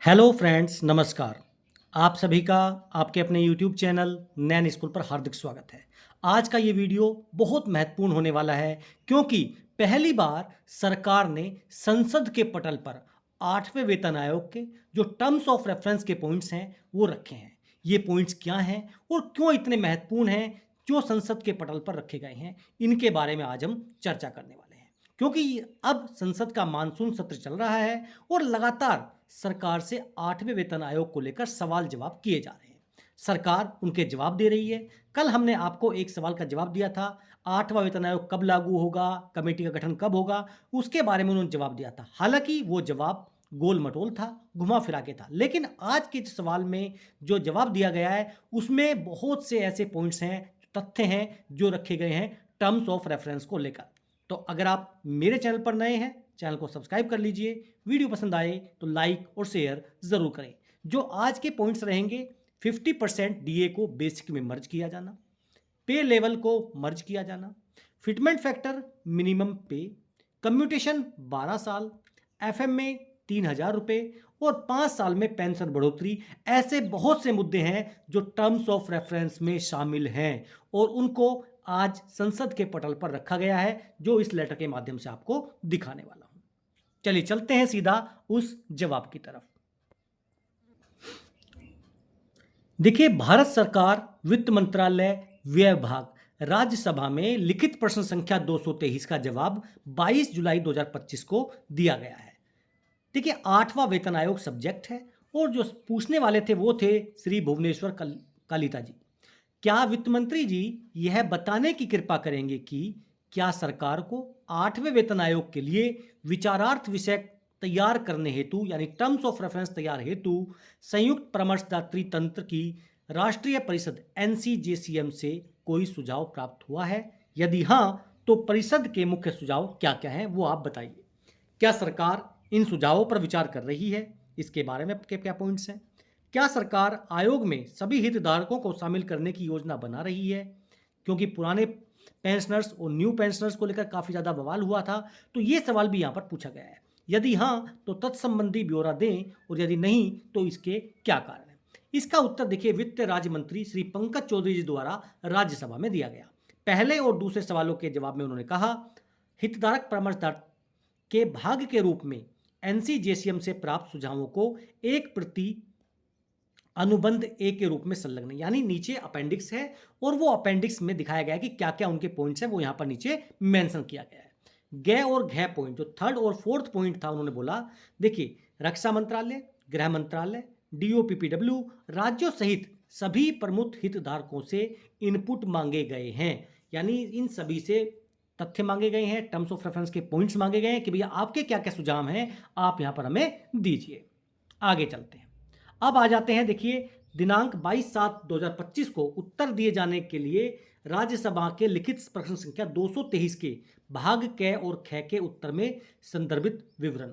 Hello friends, नमस्कार। आप सभी का आपके अपने यूट्यूब चैनल नैन स्कूल पर हार्दिक स्वागत है। आज का ये वीडियो बहुत महत्वपूर्ण होने वाला है क्योंकि पहली बार सरकार ने संसद के पटल पर 8वें वेतन आयोग के जो टर्म्स ऑफ रेफरेंस के पॉइंट्स हैं वो रखे हैं। ये पॉइंट्स क्या हैं और क्यों इतने महत्वपूर्ण हैं जो संसद के पटल पर रखे गए हैं, इनके बारे में आज हम चर्चा करने वाले हैं। क्योंकि अब संसद का मानसून सत्र चल रहा है और लगातार सरकार से 8वें वेतन आयोग को लेकर सवाल जवाब किए जा रहे हैं। सरकार उनके जवाब दे रही है। कल हमने आपको एक सवाल का जवाब दिया था, 8वां वेतन आयोग कब लागू होगा, कमेटी का गठन कब होगा, उसके बारे में उन्होंने जवाब दिया था। हालांकि वो जवाब गोल मटोल था, घुमा फिरा के था, लेकिन आज के सवाल में जो जवाब दिया गया है उसमें बहुत से ऐसे पॉइंट्स हैं, तथ्य हैं जो रखे गए हैं टर्म्स ऑफ रेफरेंस को लेकर। तो अगर आप मेरे चैनल पर नए हैं, चैनल को सब्सक्राइब कर लीजिए। वीडियो पसंद आए तो लाइक और शेयर ज़रूर करें। जो आज के पॉइंट्स रहेंगे, 50% डीए को बेसिक में मर्ज किया जाना, पे लेवल को मर्ज किया जाना, फिटमेंट फैक्टर मिनिमम पे, कम्यूटेशन 12 साल, एफएम में 3,000 रुपये और 5 साल में पेंशन बढ़ोतरी। ऐसे बहुत से मुद्दे हैं जो टर्म्स ऑफ रेफरेंस में शामिल हैं और उनको आज संसद के पटल पर रखा गया है, जो इस लेटर के माध्यम से आपको दिखाने वाला हूं। चलिए चलते हैं सीधा उस जवाब की तरफ। देखिए, भारत सरकार वित्त मंत्रालय व्यय विभाग राज्यसभा में लिखित प्रश्न संख्या 223 का जवाब 22 जुलाई 2025 को दिया गया है। देखिए, 8वां वेतन आयोग सब्जेक्ट है और जो पूछने वाले थे वो थे श्री भुवनेश्वर कलिता जी। क्या वित्त मंत्री जी यह बताने की कृपा करेंगे कि क्या सरकार को 8वें वेतन आयोग के लिए विचारार्थ विषय तैयार करने हेतु यानी टर्म्स ऑफ रेफरेंस तैयार हेतु संयुक्त परामर्शदात्री तंत्र की राष्ट्रीय परिषद एनसीजेसीएम से कोई सुझाव प्राप्त हुआ है? यदि हाँ, तो परिषद के मुख्य सुझाव क्या क्या हैं वो आप बताइए। क्या सरकार इन सुझावों पर विचार कर रही है? इसके बारे में क्या पॉइंट्स हैं? क्या सरकार आयोग में सभी हितधारकों को शामिल करने की योजना बना रही है? क्योंकि पुराने पेंशनर्स और न्यू पेंशनर्स को लेकर काफ़ी ज़्यादा बवाल हुआ था, तो ये सवाल भी यहाँ पर पूछा गया है। यदि हाँ, तो तत्संबंधी ब्यौरा दें और यदि नहीं तो इसके क्या कारण हैं? इसका उत्तर देखिए वित्त राज्य मंत्री श्री पंकज चौधरी जी द्वारा राज्यसभा में दिया गया। पहले और दूसरे सवालों के जवाब में उन्होंने कहा, हितधारक परामर्शदाता के भाग के रूप में एनसीजेसीएम से प्राप्त सुझावों को एक प्रति अनुबंध ए के रूप में संलग्न, यानी नीचे अपेंडिक्स है और वो अपेंडिक्स में दिखाया गया है कि क्या क्या उनके पॉइंट्स हैं, वो यहां पर नीचे मेंशन किया गया है। गै और घै पॉइंट, जो थर्ड और फोर्थ पॉइंट था, उन्होंने बोला देखिए रक्षा मंत्रालय, गृह मंत्रालय, डीओपीपीडब्ल्यू राज्यों सहित सभी प्रमुख हितधारकों से इनपुट मांगे गए हैं, यानी इन सभी से तथ्य मांगे गए हैं, टर्म्स ऑफ रेफरेंस के पॉइंट्स मांगे गए हैं कि भैया आपके क्या क्या सुझाव हैं, आप यहां पर हमें दीजिए। आगे चलते हैं। अब आ जाते हैं, देखिए दिनांक 22/7/2025 को उत्तर दिए जाने के लिए राज्यसभा के लिखित प्रश्न संख्या 223 के भाग क और ख के उत्तर में संदर्भित विवरण।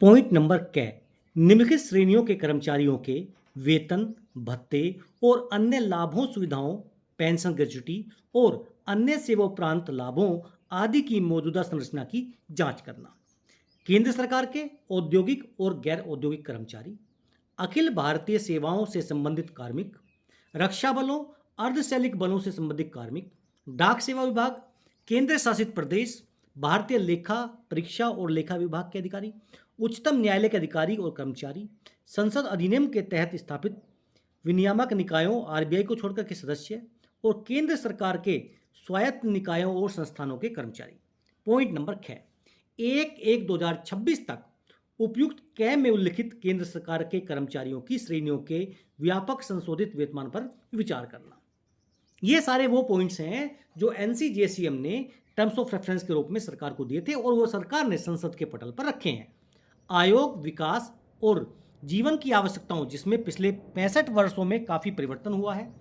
पॉइंट नंबर क, निम्नलिखित श्रेणियों के कर्मचारियों के वेतन, भत्ते और अन्य लाभों सुविधाओं, पेंशन ग्रेच्युटी और अन्य सेवाोपरांत लाभों आदि की मौजूदा संरचना की जांच करना। केंद्र सरकार के औद्योगिक और गैर औद्योगिक कर्मचारी, अखिल भारतीय सेवाओं से संबंधित कार्मिक, रक्षा बलों, अर्धसैनिक बलों से संबंधित कार्मिक, डाक सेवा विभाग, केंद्र शासित प्रदेश, भारतीय लेखा परीक्षा और लेखा विभाग के अधिकारी, उच्चतम न्यायालय के अधिकारी और कर्मचारी, संसद अधिनियम के तहत स्थापित विनियामक निकायों आरबीआई को छोड़कर के सदस्य और केंद्र सरकार के स्वायत्त निकायों और संस्थानों के कर्मचारी। पॉइंट नंबर 6, 1/1/2026 तक उपयुक्त कै में उल्लिखित केंद्र सरकार के कर्मचारियों की श्रेणियों के व्यापक संशोधित वेतनमान पर विचार करना। ये सारे वो पॉइंट्स हैं जो एनसीजेसीएम ने टर्म्स ऑफ रेफरेंस के रूप में सरकार को दिए थे और वो सरकार ने संसद के पटल पर रखे हैं। आयोग विकास और जीवन की आवश्यकताओं, जिसमें पिछले 65 वर्षों में काफ़ी परिवर्तन हुआ है,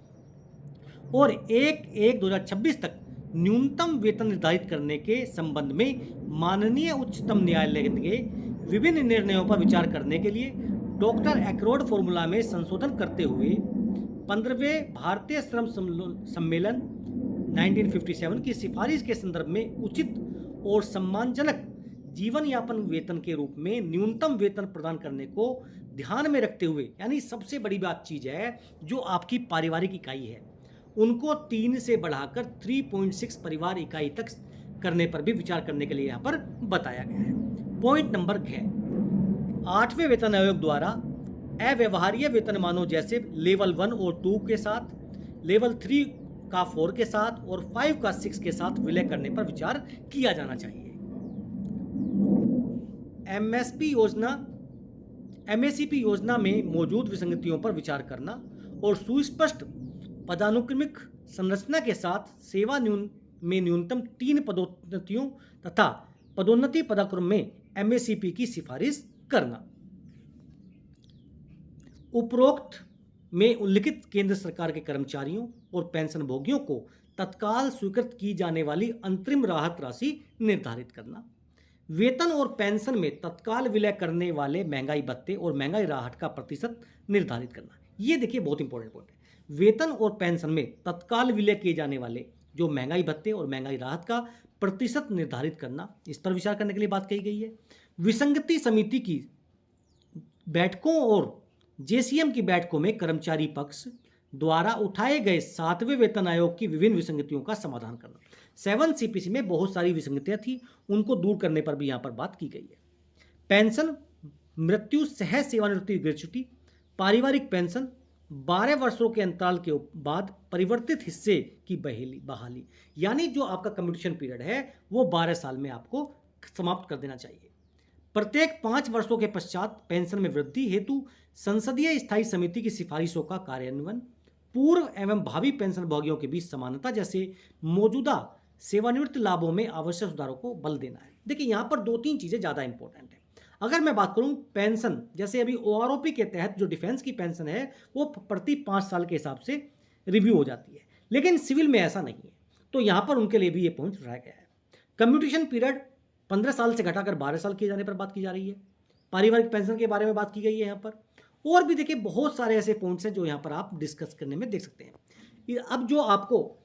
और 1/1/2026 तक न्यूनतम वेतन निर्धारित करने के संबंध में माननीय उच्चतम न्यायालय के विभिन्न निर्णयों पर विचार करने के लिए डॉक्टर एक्रोड फॉर्मूला में संशोधन करते हुए 15वें भारतीय श्रम सम्मेलन 1957 की सिफारिश के संदर्भ में उचित और सम्मानजनक जीवन यापन वेतन के रूप में न्यूनतम वेतन प्रदान करने को ध्यान में रखते हुए, यानी सबसे बड़ी बात चीज है जो आपकी पारिवारिक इकाई है उनको 3 से बढ़ाकर 3.6 परिवार इकाई तक करने पर भी विचार करने के लिए यहाँ पर बताया गया है। पॉइंट नंबर 6, 8वें वेतन आयोग द्वारा अव्यवहार्य वेतनमानों जैसे लेवल 1 और 2 के साथ, लेवल 3 का 4 के साथ और 5 का 6 के साथ विलय करने पर विचार किया जाना चाहिए। एमएसपी योजना में मौजूद विसंगतियों पर विचार करना और सुस्पष्ट पदानुक्रमिक संरचना के साथ सेवा में न्यूनतम 3 पदोन्नतियों तथा पदोन्नति पदाक्रम में एमएसपी की सिफारिश करना। उपरोक्त में उल्लिखित केंद्र सरकार के कर्मचारियों और पेंशनभोगियों को तत्काल स्वीकृत की जाने वाली अंतरिम राहत राशि निर्धारित करना। वेतन और पेंशन में तत्काल विलय करने वाले महंगाई भत्ते और महंगाई राहत का प्रतिशत निर्धारित करना। ये देखिए बहुत इंपॉर्टेंट पॉइंट है। वेतन और पेंशन में तत्काल विलय किए जाने वाले जो महंगाई भत्ते और महंगाई राहत का प्रतिशत निर्धारित करना, इस पर विचार करने के लिए बात कही गई है। विसंगति समिति की बैठकों और जेसीएम की बैठकों में कर्मचारी पक्ष द्वारा उठाए गए 7वें वेतन आयोग की विभिन्न विसंगतियों का समाधान करना। 7 सीपीसी में बहुत सारी विसंगतियां थी, उनको दूर करने पर भी यहां पर बात की गई है। पेंशन, मृत्यु, सहज सेवानिवृत्ति, ग्रेच्युटी, पारिवारिक पेंशन, 12 वर्षों के अंतराल के बाद परिवर्तित हिस्से की बहाली, यानी जो आपका कम्यूटेशन पीरियड है वो 12 साल में आपको समाप्त कर देना चाहिए। प्रत्येक 5 वर्षों के पश्चात पेंशन में वृद्धि हेतु संसदीय स्थायी समिति की सिफारिशों का कार्यान्वयन, पूर्व एवं भावी पेंशन भोगियों के बीच समानता जैसे मौजूदा सेवानिवृत्ति लाभों में आवश्यक सुधारों को बल देना है। देखिए यहाँ पर 2-3 चीजें ज्यादा इंपॉर्टेंट है। अगर मैं बात करूं पेंशन, जैसे अभी ओआरओपी के तहत जो डिफेंस की पेंशन है वो प्रति 5 साल के हिसाब से रिव्यू हो जाती है, लेकिन सिविल में ऐसा नहीं है, तो यहाँ पर उनके लिए भी ये पॉइंट रखा गया है। कम्यूटेशन पीरियड 15 साल से घटाकर 12 साल किए जाने पर बात की जा रही है। पारिवारिक पेंशन के बारे में बात की गई है यहाँ पर, और भी देखिए बहुत सारे ऐसे पॉइंट्स हैं जो यहाँ पर आप डिस्कस करने में देख सकते हैं। अब जो आपको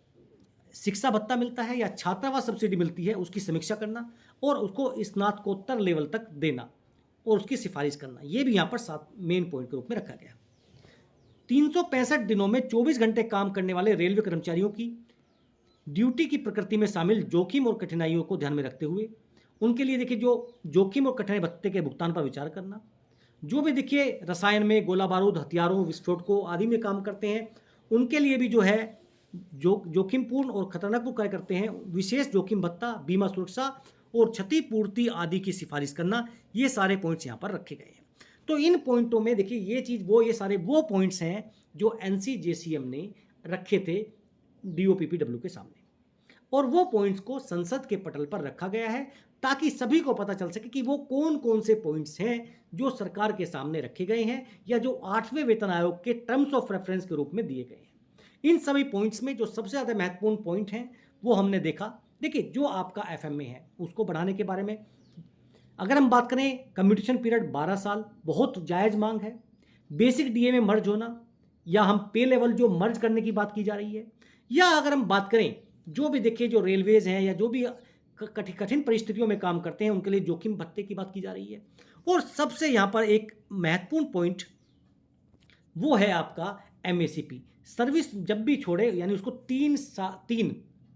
शिक्षा भत्ता मिलता है या छात्रावास सब्सिडी मिलती है उसकी समीक्षा करना और उसको स्नातकोत्तर लेवल तक देना और उसकी सिफारिश करना, ये भी यहाँ पर 7 मेन पॉइंट के रूप में रखा गया। 365 दिनों में 24 घंटे काम करने वाले रेलवे कर्मचारियों की ड्यूटी की प्रकृति में शामिल जोखिम और कठिनाइयों को ध्यान में रखते हुए उनके लिए देखिए जो जोखिम और कठिनाई भत्ते के भुगतान पर विचार करना। जो भी देखिए रसायन में, गोला बारूद, हथियारों, विस्फोटकों आदि में काम करते हैं उनके लिए भी जो है जोखिमपूर्ण और खतरनाक कार्य करते हैं, विशेष जोखिम भत्ता, बीमा सुरक्षा और क्षतिपूर्ति आदि की सिफारिश करना, ये सारे पॉइंट्स यहाँ पर रखे गए हैं। तो इन पॉइंटों में देखिए ये सारे वो पॉइंट्स हैं जो एनसीजेसीएम ने रखे थे डीओपीपीडब्ल्यू के सामने, और वो पॉइंट्स को संसद के पटल पर रखा गया है ताकि सभी को पता चल सके कि वो कौन कौन से पॉइंट्स हैं जो सरकार के सामने रखे गए हैं या जो 8वें वेतन आयोग के टर्म्स ऑफ रेफरेंस के रूप में दिए गए हैं। इन सभी पॉइंट्स में जो सबसे ज़्यादा महत्वपूर्ण पॉइंट हैं वो हमने देखा। देखिए जो आपका एफएम में है उसको बढ़ाने के बारे में अगर हम बात करें, कम्यूटेशन पीरियड 12 साल बहुत जायज़ मांग है। बेसिक डीए में मर्ज होना या हम पे लेवल जो मर्ज करने की बात की जा रही है, या अगर हम बात करें जो भी देखिए जो रेलवेज हैं या जो भी कठिन परिस्थितियों में काम करते हैं उनके लिए जोखिम भत्ते की बात की जा रही है। और सबसे यहाँ पर एक महत्वपूर्ण पॉइंट वो है आपका एमएसपी, सर्विस जब भी छोड़े यानी उसको 3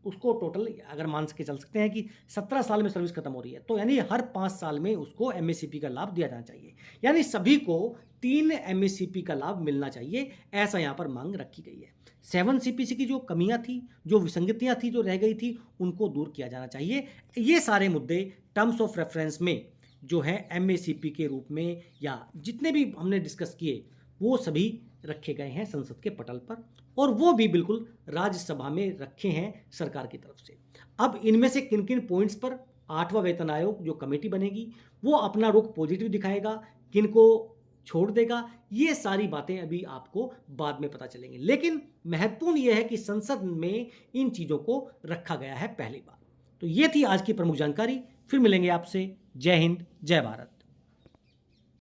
उसको टोटल अगर मान के चल सकते हैं कि 17 साल में सर्विस खत्म हो रही है तो यानी हर 5 साल में उसको एमएसपी का लाभ दिया जाना चाहिए, यानी सभी को 3 एमएसपी का लाभ मिलना चाहिए, ऐसा यहाँ पर मांग रखी गई है। 7 सीपीसी की जो कमियां थी, जो विसंगतियां थी, जो रह गई थी, उनको दूर किया जाना चाहिए। ये सारे मुद्दे टर्म्स ऑफ रेफरेंस में जो है एमएसपी के रूप में या जितने भी हमने डिस्कस किए वो सभी रखे गए हैं संसद के पटल पर, और वो भी बिल्कुल राज्यसभा में रखे हैं सरकार की तरफ से। अब इनमें से किन किन पॉइंट्स पर 8वां वेतन आयोग जो कमेटी बनेगी वो अपना रुख पॉजिटिव दिखाएगा, किन को छोड़ देगा, ये सारी बातें अभी आपको बाद में पता चलेंगी। लेकिन महत्वपूर्ण यह है कि संसद में इन चीज़ों को रखा गया है पहली बार। तो ये थी आज की प्रमुख जानकारी। फिर मिलेंगे आपसे। जय हिंद, जय भारत।